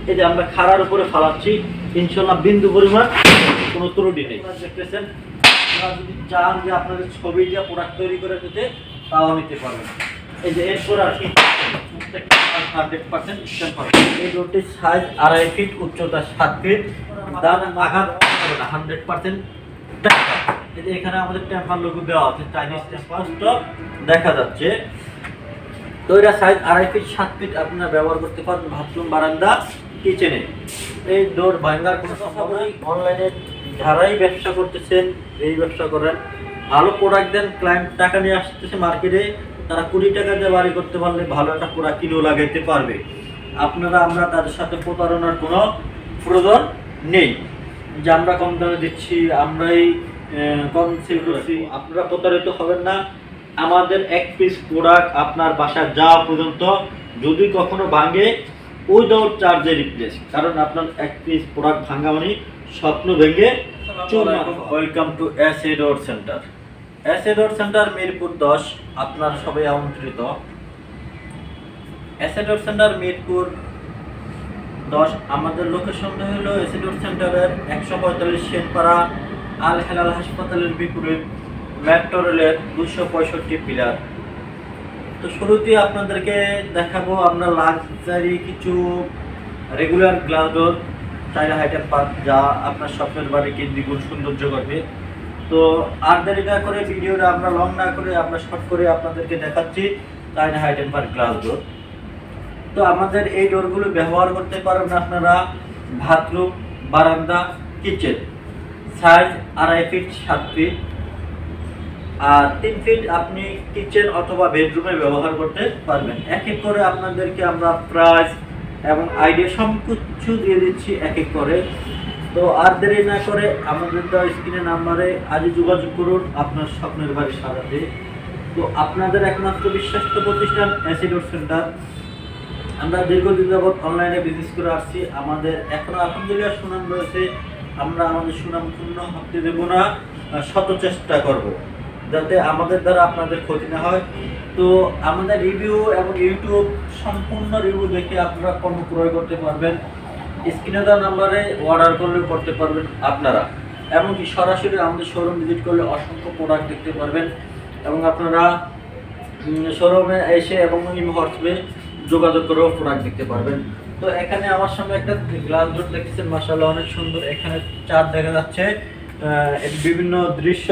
এই যে আমরা খাড়ার উপরে ফালাচ্ছি, ইনশাল্লাহ বিন্দু পরিমাণ কোনো ত্রুটি নেই। দেখতেছেন, আপনারা যদি চান যে আপনাদের ছবি দিয়ে প্রোডাক্ট তৈরি করে দিতে, তাও নিতে পারবেন। এই যে এরপর আর কি 100% স্ট্যাম্প হবে। এই ডোরটির সাইজ 2.5 ফিট, উচ্চতা 7 ফিট, দাম আঘাত হবে না, 100% টেম্পার। এই যে এখানে আমাদের টেম্পার লোগো দেওয়া আছে, চাইনিজ টেম্পার দেখা যাচ্ছে। তো এটা সাইজ 2.5 ফিট 7 ফিট আপনারা ব্যবহার করতে পারেন বাথরুম, বারান্দা, কিচেনে। এই ডোর ভাঙার কোনো সম্ভাবনা নেই। অনলাইনে যারাই ব্যবসা করতেছেন, এই ব্যবসা করেন, ভালো প্রোডাক্ট দেন, ক্লায়েন্ট টাকা নিয়ে আসতেছে মার্কেটে, তারা 20 টাকা দিয়ে বাড়ি করতে পারলে ভালো একটা প্রোডাক্ট কিলো লাগাইতে পারবে। আমরা তাদের সাথে প্রতারণার কোনো প্রয়োজন নেই যে আমরা কম দামে দিচ্ছি, আমরাই কম সেল করছি। আপনারা প্রতারিত হবেন না। আমাদের এক পিস প্রোডাক্ট আপনার বাসায় যাওয়া পর্যন্ত যদি কখনো ভাঙে, উইদাউট চার্জে রিপ্লেস। কারণ আপনার এক পিস প্রোডাক্ট ভাঙা মানে স্বপ্ন ভেঙে চুরমার। Welcome to SA door centre. SA door centre Mirpur 10, আপনার সবাই আমন্ত্রিত। এসএ ডোর সেন্টার মিরপুর 10, আমাদের লোকেশনটা হলো এসএ ডোর সেন্টারের 145 শেরপাড়া আল হেলাল হাসপাতালের বিপরীত, মেট্রো রেলের 265 পিলার। তো শুরুতেই আপনাদেরকে দেখাবো আমরা লাক্সারি কিছু রেগুলার গ্লাস ডোর, চাইনা হাইটেম পার্ক, যা আপনার স্বপ্নের বাড়িকে দ্বিগুণ সৌন্দর্য করবে। তো আর দেরি না করে ভিডিওটা আমরা লং না করে আমরা শর্ট করে আপনাদেরকে দেখাচ্ছি চাইনা হাইটেম পার্ক গ্লাস ডোর। তো আমাদের এই ডোরগুলো ব্যবহার করতে পারবেন আপনারা বাথরুম, বারান্দা, কিচেন। সাইজ 2.5 ফিট 7 ফিট আর 3 ফিট আপনি কিচেন অথবা বেডরুমে ব্যবহার করতে পারবেন। এক এক করে আপনাদেরকে আমরা প্রাইস এবং আইডিয়া সব কিছু দিয়ে দিচ্ছি এক এক করে। তো আর দেরি না করে আমাদের দেওয়া স্ক্রিনের নাম্বারে আজই যোগাযোগ করুন আপনার স্বপ্নের বাড়ি সাজাতে। তো আপনাদের একমাত্র বিশ্বস্ত প্রতিষ্ঠান এসএ ডোর সেন্টার। আমরা দীর্ঘদিন যাবৎ অনলাইনে বিজনেস করে আসছি, আমাদের এখনো আলহামদুলিল্লাহ সুনাম রয়েছে। আমরা আমাদের সুনাম পূর্ণ হতে দেব না, শত চেষ্টা করব যাতে আমাদের দ্বারা আপনাদের ক্ষতি না হয়। তো আমাদের রিভিউ এবং ইউটিউব সম্পূর্ণ রিভিউ দেখে আপনারা পণ্য ক্রয় করতে পারবেন। স্ক্রিনে দেওয়া নাম্বারে অর্ডার করলে করতে পারবেন আপনারা, এমনকি সরাসরি আমাদের শোরুম ভিজিট করলে অসংখ্য প্রোডাক্ট দেখতে পারবেন এবং আপনারা শোরুমে এসে এবং হোয়াটসঅ্যাপে যোগাযোগ করেও প্রোডাক্ট দেখতে পারবেন। তো এখানে আমার সামনে একটা গ্লাস ডোর দেখতেছেন, মাশাআল্লাহ অনেক সুন্দর। এখানে চার দেখা যাচ্ছে, বিভিন্ন দৃশ্য।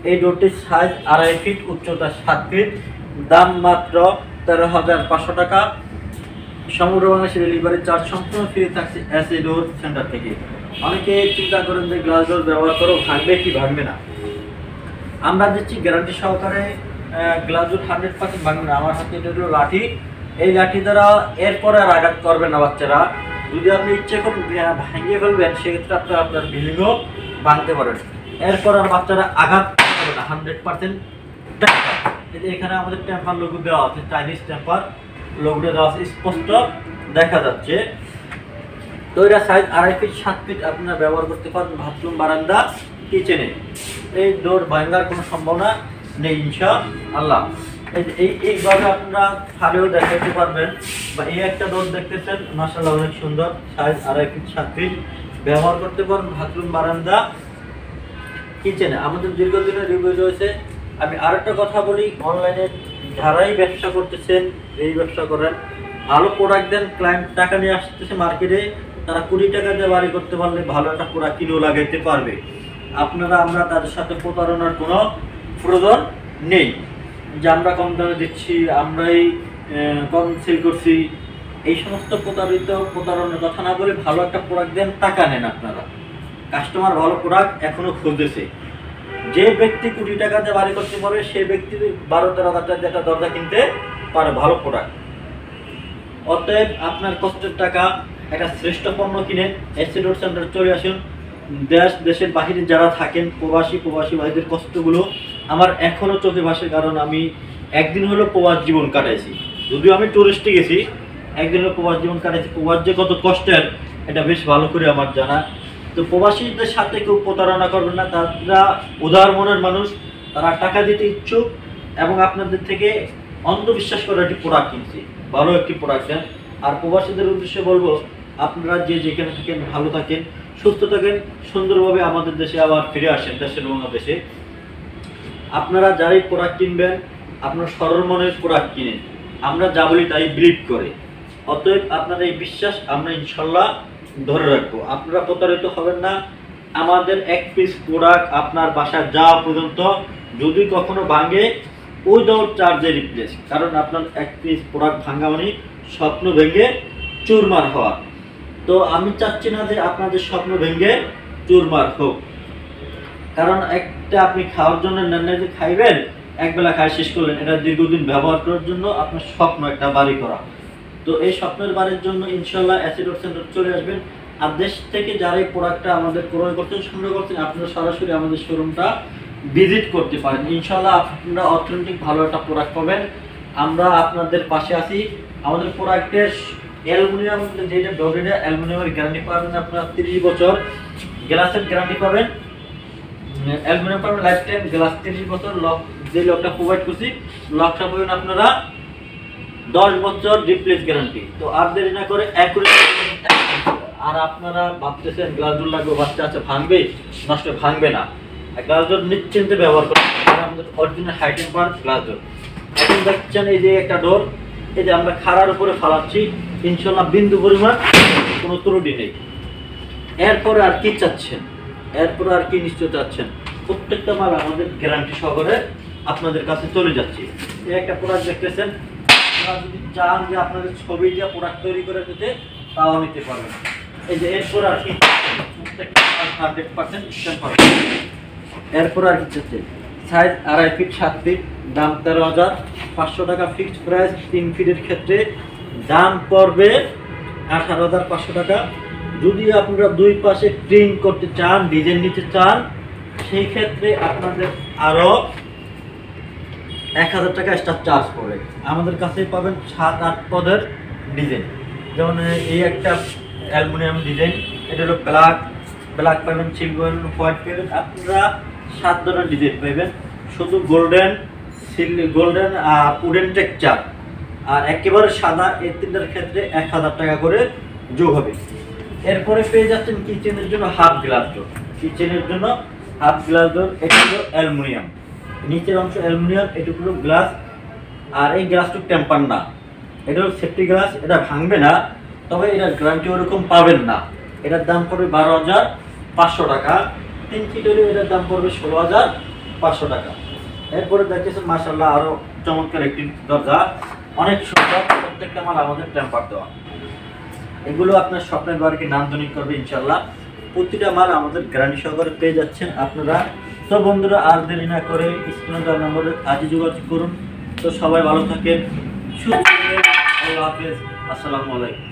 এই ডোরটির সাইজ 2.5 ফিট, উচ্চতা 7 ফিট, দাম মাত্র 13,500 টাকা। সমগ্র বাংলাদেশে ডেলিভারি চার্জ সম্পূর্ণ ফ্রি থাকছে এসএ ডোর সেন্টার থেকে। অনেকে চিন্তা করেন যে গ্লাস ডোর ব্যবহার করো ভাঙবে কি ভাঙবে না, আমরা দিচ্ছি গ্যারান্টি সহকারে। গ্লাস ডোর 100% ভাঙবে না। আমার হাতে এটা হলো লাঠি, এই লাঠি দ্বারা এরপরে আর আঘাত করবেন না বাচ্চারা। যদি আপনি ইচ্ছে করেন ভাঙিয়ে ফেলবেন, সেক্ষেত্রে আপনার বিল্ডিংও ভাঙতে পারেন, এরপর আর বাচ্চারা আঘাত করবে না, 100% টেম্পার। এখানে আমাদের টেম্পার লোগো দেওয়া আছে, চাইনিজ টেম্পার লোগোটা দেওয়া আছে, স্পষ্ট দেখা যাচ্ছে। তো এটা সাইজ 2.5 ফিট 7 ফিট আপনারা ব্যবহার করতে পারেন বাথরুম, বারান্দা, কিচেনে। এই ডোর ভাঙার কোনো সম্ভাবনা নেই ইনশাআল্লাহ। এইভাবে আপনারা ছাড়েও দেখাতে পারবেন। বা এই একটা ডোর দেখতেছেন, মাশাআল্লাহ অনেক সুন্দর, সাইজ 2.5 ফিট 7 ফিট ব্যবহার করতে পারেন বাথরুম, বারান্দা, কিচেনে। আমাদের দীর্ঘদিনের রিভিউ রয়েছে। আমি আরেকটা কথা বলি, অনলাইনে যারাই ব্যবসা করতেছেন, এই ব্যবসা করেন, ভালো প্রোডাক্ট দেন, ক্লায়েন্ট টাকা নিয়ে আসতেছে মার্কেটে, তারা 20 টাকা দিয়ে বাড়ি করতে পারলে ভালো একটা প্রোডাক্ট কিলো লাগাইতে পারবে। আমরা তাদের সাথে প্রতারণার কোনো প্রয়োজন নেই যে আমরা কম দামে দিচ্ছি, আমরাই কম সেল করছি। এই সমস্ত প্রতারণার কথা না বলে ভালো একটা প্রোডাক্ট দেন, টাকা নেন আপনারা। কাস্টমার ভালো প্রোডাক্ট এখনো খুঁজতেছে। যে ব্যক্তি 20 টাকা দিয়ে বাড়ি করতে পারবে, সেই ব্যক্তি 12-13 হাজার টাকা একটা দরজা কিনতে পারে ভালো প্রোডাক্ট। অতএব আপনার কষ্টের টাকা একটা শ্রেষ্ঠ পণ্য কিনে এসএ ডোর সেন্টার চলে আসুন। দেশের বাহিরে যারা থাকেন, প্রবাসী ভাইদের কষ্টগুলো আমার এখনো চোখে ভাসে, কারণ আমি একদিন হলো প্রবাস জীবন কাটাইছি। যদিও আমি টুরিস্টে গেছি, একদিন হলো প্রবাস জীবন কাটাইছি। প্রবাস যে কত কষ্টের এটা বেশ ভালো করে আমার জানা। তো প্রবাসীদের সাথে কেউ প্রতারণা করবেন না, তারা উদার মনের মানুষ, তারা টাকা দিতে ইচ্ছুক এবং আপনাদের থেকে অন্ধবিশ্বাস করে একটি প্রোডাক্ট কিনছি, ভালো একটি প্রোডাক্ট দেন। আর প্রবাসীদের উদ্দেশ্যে বলবো, আপনারা যে যেখানে থাকেন ভালো থাকেন, সুস্থ থাকেন, সুন্দরভাবে আমাদের দেশে আবার ফিরে আসেন, দেশের বাংলাদেশে। আপনারা যারাই প্রোডাক্ট কিনবেন, আপনার সরল মনের প্রোডাক্ট কিনেন, আমরা যা বলি তাই বিলিভ করে। অতএব আপনার এই বিশ্বাস আমরা ইনশাল্লাহ ধরে রাখবো। আপনারা প্রতারিত হবেন না। আমাদের এক পিস প্রোডাক্ট আপনার বাসায় যাওয়া পর্যন্ত যদি কখনো ভাঙে, উইদাউট চার্জে রিপ্লেস। কারণ আপনার এক পিস প্রোডাক্ট ভাঙা মানে স্বপ্ন ভেঙে চুরমার হওয়া। তো আমি চাচ্ছি না যে আপনাদের স্বপ্ন ভেঙে চুরমার হোক। কারণ একটা আপনি খাওয়ার জন্য নেন না যে খাইবেন, একবেলা খাই শেষ করলেন, এটা দীর্ঘদিন ব্যবহার করার জন্য আপনার স্বপ্ন একটা বাড়ি করা। তো এই স্বপ্নের বাড়ির জন্য ইনশাল্লাহ অ্যাসিড সেন্টার চলে আসবেন। আর দেশ থেকে যারা এই প্রোডাক্টটা আমাদের ক্রয় করছেন, সংগ্রহ করছেন, আপনারা সরাসরি আমাদের শোরুমটা ভিজিট করতে পারেন। ইনশাল্লাহ আপনারা অথেন্টিক ভালো একটা প্রোডাক্ট পাবেন। আমরা আপনাদের পাশে আছি। আমাদের প্রোডাক্টের অ্যালুমিনিয়াম, যেটা ডোরেটা অ্যালুমিনিয়ামের গ্যারান্টি পাবেন আপনারা 30 বছর, গ্লাসের গ্যারান্টি পাবেন, অ্যালুমিনিয়াম পাবেন লাইফ টাইম, গ্লাস 30 বছর, লক যে লকটা প্রোভাইড করছি লকটা পাবেন আপনারা 10 বছর রিপ্লেস গ্যারান্টি। তো আর দেরি না করে আর আপনারা ভাবতেছেন গ্লাস ডোর লাগবে, বাচ্চা আছে ভাঙবে, নষ্ট ভাঙবে না। গ্লাস ডোর নিশ্চিন্তে ব্যবহার করতে আমাদের original high temper glass door. এখন দেখছেন এই যে একটা ডোর, এই যে আমরা খাড়ার উপরে ফালাচ্ছি, ইনশাল্লাহ বিন্দু পরিমাণ কোনো ত্রুটি নেই। এরপরে আর কি চাচ্ছেন, এরপরে আর কি নিশ্চয় চাচ্ছেন? প্রত্যেকটা মাল আমাদের গ্যারান্টি সহকারে আপনাদের কাছে চলে যাচ্ছে। এই একটা প্রোডাক্ট দেখতেছেন, আপনারা যদি চান যে আপনাদের ছবি দিয়ে প্রোডাক্ট তৈরি করে দিতে, তাও নিতে পারবেন। এই যে এরপর আর কি প্রত্যেকটা 100% স্ট্যাম্প পাবেন। এরপর আর কি চাচ্ছেন? সাইজ 2.5 ফিট 7 ফিট, দাম 13,500 টাকা ফিক্সড প্রাইস। 3 ফিটের ক্ষেত্রে দাম পড়বে 18,500 টাকা। যদি আপনারা দুই পাশে প্রিন্ট করতে চান, ডিজাইন নিতে চান, সেই ক্ষেত্রে আপনাদের আরও 1000 টাকা এক্সট্রা চার্জ পড়ে। আমাদের কাছে পাবেন 7-8 পদের ডিজাইন। যেমন এই একটা অ্যালুমিনিয়াম ডিজাইন, এটা হলো ব্ল্যাক পাবেন, সিলভার, হোয়াইট পাবেন, আপনারা 7 ধরনের ডিজাইন পাবেন। শুধু গোল্ডেন আর উডেন টেক্সচার আর একেবারে সাদা, এই তিনটার ক্ষেত্রে 1000 টাকা করে যোগ হবে। এরপরে পেয়ে যাচ্ছেন কিচেনের জন্য হাফ গ্লাস ডোর। কিচেনের জন্য হাফ গ্লাস ডোর, এটা হলো অ্যালুমিনিয়াম, নিচের অংশ অ্যালুমিনিয়াম, এটুকু হলো গ্লাস। আর এই গ্লাসটুকু টেম্পার না, এটা হলো সেফটি গ্লাস, এটা ভাঙবে না, তবে এটার গ্যারান্টি ওরকম পাবেন না। এটার দাম পড়বে 12,500 টাকা। 3 ফিট হলে এটার দাম পড়বে 16,500 টাকা। এরপরে দেখতেছেন মাশাআল্লাহ আরও চমৎকার একটি দরজা, অনেক সুন্দর, প্রত্যেকটা মাল আমাদের টেম্পার দেওয়া। এগুলো আপনার স্বপ্নের বাড়িকে নান্দনিক করবে ইনশাল্লাহ। প্রতিটা মাল আমাদের গ্যারান্টি সহকারে পেয়ে যাচ্ছেন আপনারা। তো বন্ধুরা আর দেরি না করে স্ক্রিনে দেওয়া নম্বরে আজই যোগাযোগ করুন। তো সবাই ভালো থাকেন, সুস্থ থাকেন, আল্লাহ হাফেজ, আসসালামু আলাইকুম।